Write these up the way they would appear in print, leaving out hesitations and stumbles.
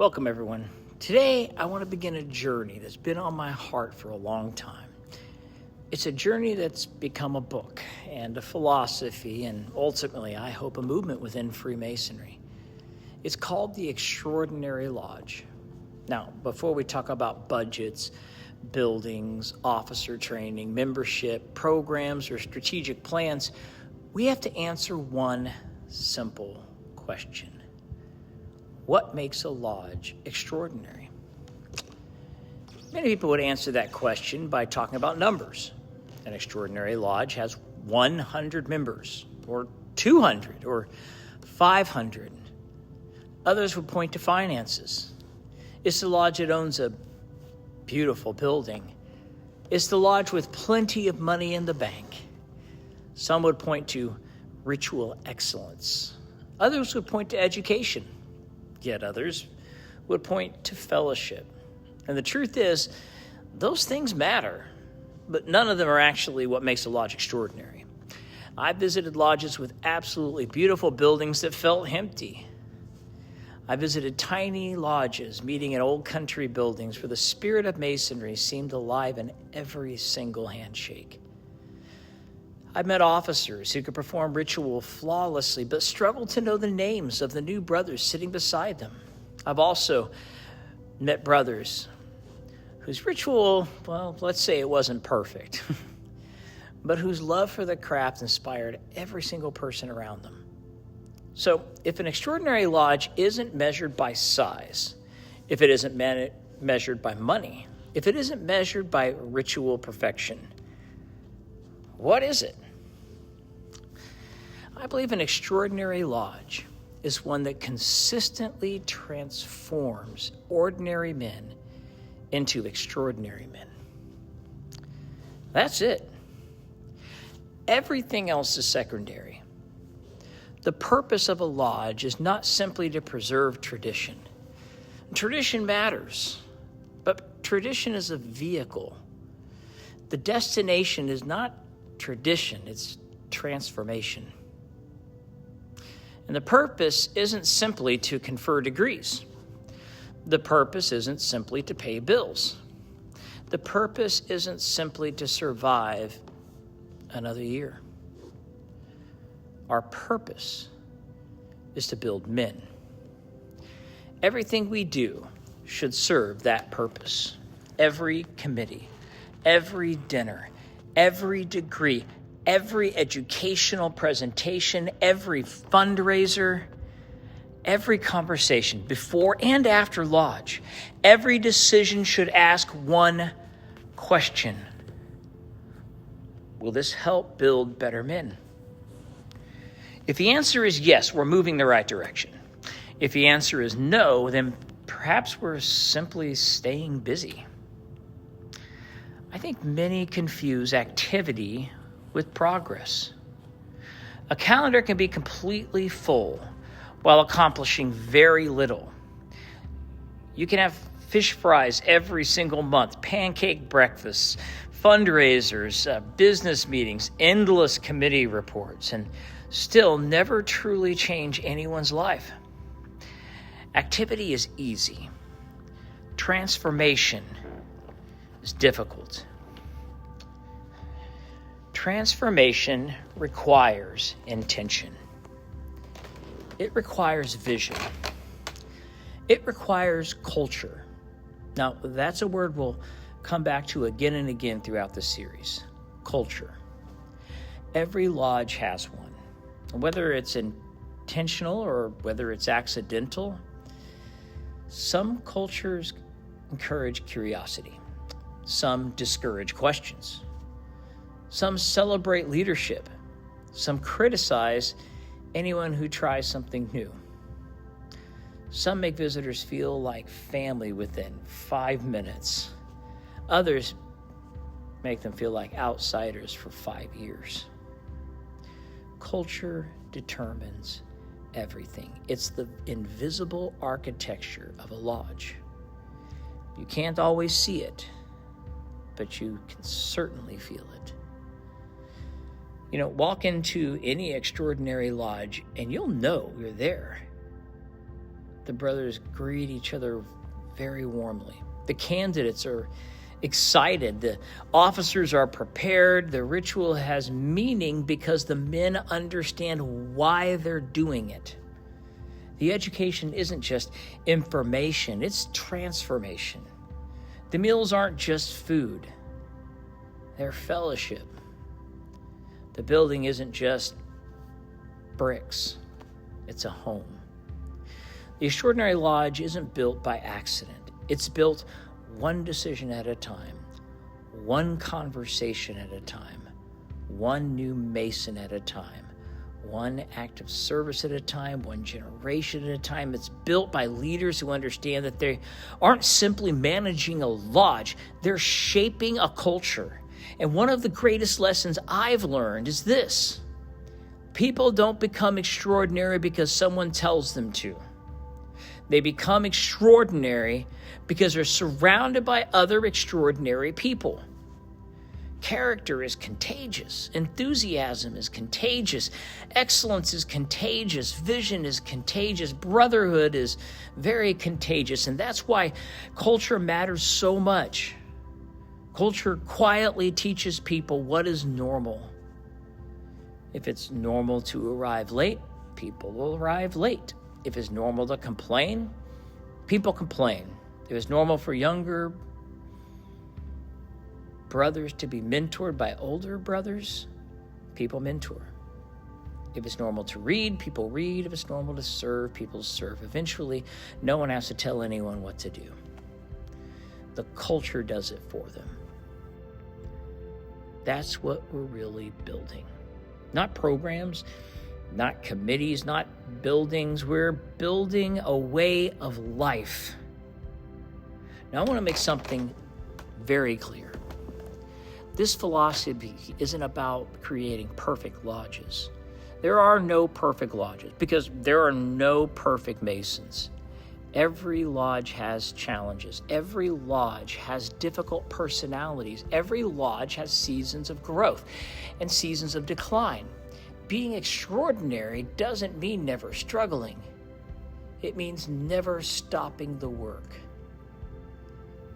Welcome, everyone. Today, I want to begin a journey that's been on my heart for a long time. It's a journey that's become a book and a philosophy and ultimately, I hope, a movement within Freemasonry. It's called the Extraordinary Lodge. Now, before we talk about budgets, buildings, officer training, membership, programs, or strategic plans, we have to answer one simple question. What makes a lodge extraordinary? Many people would answer that question by talking about numbers. An extraordinary lodge has 100 members, or 200, or 500. Others would point to finances. It's the lodge that owns a beautiful building. It's the lodge with plenty of money in the bank. Some would point to ritual excellence. Others would point to education. Yet others would point to fellowship. And the truth is, those things matter, but none of them are actually what makes a lodge extraordinary. I visited lodges with absolutely beautiful buildings that felt empty. I visited tiny lodges meeting in old country buildings where the spirit of Masonry seemed alive in every single handshake. I met officers who could perform ritual flawlessly but struggled to know the names of the new brothers sitting beside them. I've also met brothers whose ritual, well, let's say it wasn't perfect, but whose love for the craft inspired every single person around them. So if an extraordinary lodge isn't measured by size, if it isn't measured by money, if it isn't measured by ritual perfection, what is it? I believe an extraordinary lodge is one that consistently transforms ordinary men into extraordinary men. That's it. Everything else is secondary. The purpose of a lodge is not simply to preserve tradition. Tradition matters, but tradition is a vehicle. The destination is not tradition, it's transformation. And the purpose isn't simply to confer degrees. The purpose isn't simply to pay bills. The purpose isn't simply to survive another year. Our purpose is to build men. Everything we do should serve that purpose. Every committee, every dinner, every degree, every educational presentation, every fundraiser, every conversation before and after lodge, every decision should ask one question. Will this help build better men? If the answer is yes, we're moving the right direction. If the answer is no, then perhaps we're simply staying busy. I think many confuse activity with progress. A calendar can be completely full while accomplishing very little. You can have fish fries every single month, pancake breakfasts, fundraisers, business meetings, endless committee reports, and still never truly change anyone's life. Activity is easy. Transformation is difficult. Transformation requires intention. It requires vision. It requires culture. Now, that's a word we'll come back to again and again throughout the series. Culture. Every lodge has one. Whether it's intentional or whether it's accidental, some cultures encourage curiosity. Some discourage questions. Some celebrate leadership. Some criticize anyone who tries something new. Some make visitors feel like family within 5 minutes. Others make them feel like outsiders for 5 years. Culture determines everything. It's the invisible architecture of a lodge. You can't always see it, but you can certainly feel it. Walk into any extraordinary lodge and you'll know you're there. The brothers greet each other very warmly. The candidates are excited. The officers are prepared. The ritual has meaning because the men understand why they're doing it. The education isn't just information, it's transformation. The meals aren't just food, they're fellowship. The building isn't just bricks, it's a home. The Extraordinary Lodge isn't built by accident. It's built one decision at a time, one conversation at a time, one new Mason at a time, one act of service at a time, one generation at a time. It's built by leaders who understand that they aren't simply managing a lodge, they're shaping a culture. And one of the greatest lessons I've learned is this: people don't become extraordinary because someone tells them to. They become extraordinary because they're surrounded by other extraordinary people. Character is contagious. Enthusiasm is contagious. Excellence is contagious. Vision is contagious. Brotherhood is very contagious. And that's why culture matters so much. Culture quietly teaches people what is normal. If it's normal to arrive late, people will arrive late. If it's normal to complain, people complain. If it's normal for younger brothers to be mentored by older brothers, people mentor. If it's normal to read, people read. If it's normal to serve, people serve. Eventually, no one has to tell anyone what to do. The culture does it for them. That's what we're really building. Not programs, not committees, not buildings. We're building a way of life. Now, I want to make something very clear. This philosophy isn't about creating perfect lodges. There are no perfect lodges because there are no perfect Masons. Every lodge has challenges. Every lodge has difficult personalities. Every lodge has seasons of growth and seasons of decline. Being extraordinary doesn't mean never struggling. It means never stopping the work.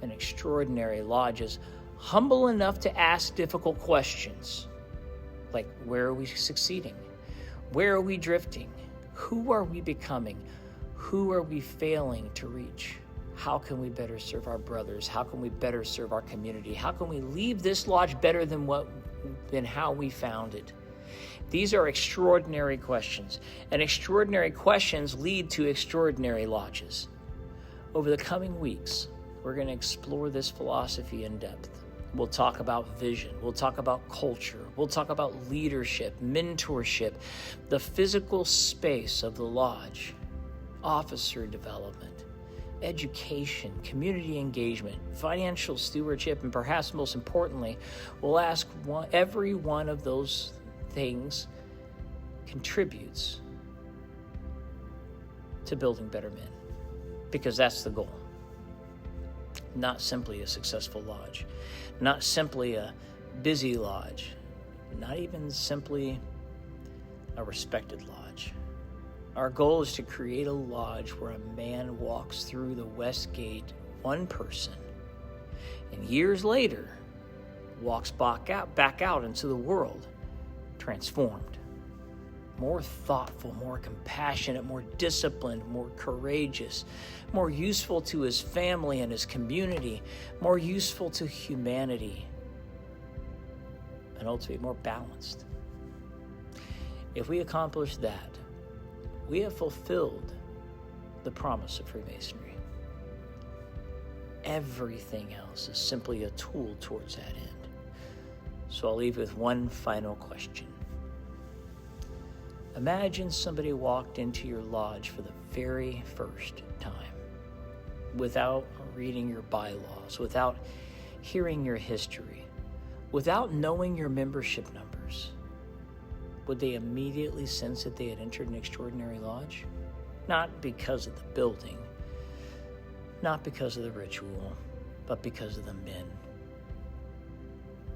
An extraordinary lodge is humble enough to ask difficult questions, like where are we succeeding? Where are we drifting? Who are we becoming? Who are we failing to reach? How can we better serve our brothers? How can we better serve our community? How can we leave this lodge better than how we found it? These are extraordinary questions, and extraordinary questions lead to extraordinary lodges. Over the coming weeks, we're going to explore this philosophy in depth. We'll talk about vision. We'll talk about culture. We'll talk about leadership, mentorship, the physical space of the lodge, officer development, education, community engagement, financial stewardship, and perhaps most importantly, we'll ask every one of those things contributes to building better men, because that's the goal. Not simply a successful lodge, not simply a busy lodge, not even simply a respected lodge. Our goal is to create a lodge where a man walks through the west gate, one person, and years later walks back out into the world, transformed, more thoughtful, more compassionate, more disciplined, more courageous, more useful to his family and his community, more useful to humanity, and ultimately more balanced. If we accomplish that, we have fulfilled the promise of Freemasonry. Everything else is simply a tool towards that end. So I'll leave with one final question. Imagine somebody walked into your lodge for the very first time, without reading your bylaws, without hearing your history, without knowing your membership numbers. Would they immediately sense that they had entered an extraordinary lodge? Not because of the building, not because of the ritual, but because of the men.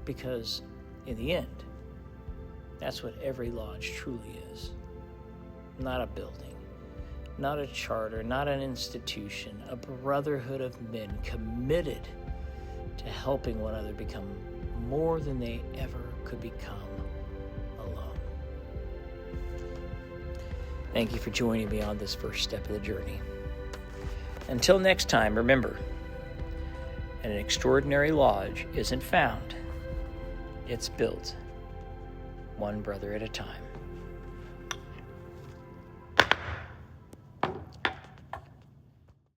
Because in the end, that's what every lodge truly is. Not a building, not a charter, not an institution, a brotherhood of men committed to helping one another become more than they ever could become alone. Thank you for joining me on this first step of the journey. Until next time, remember, an extraordinary lodge isn't found, it's built, one brother at a time.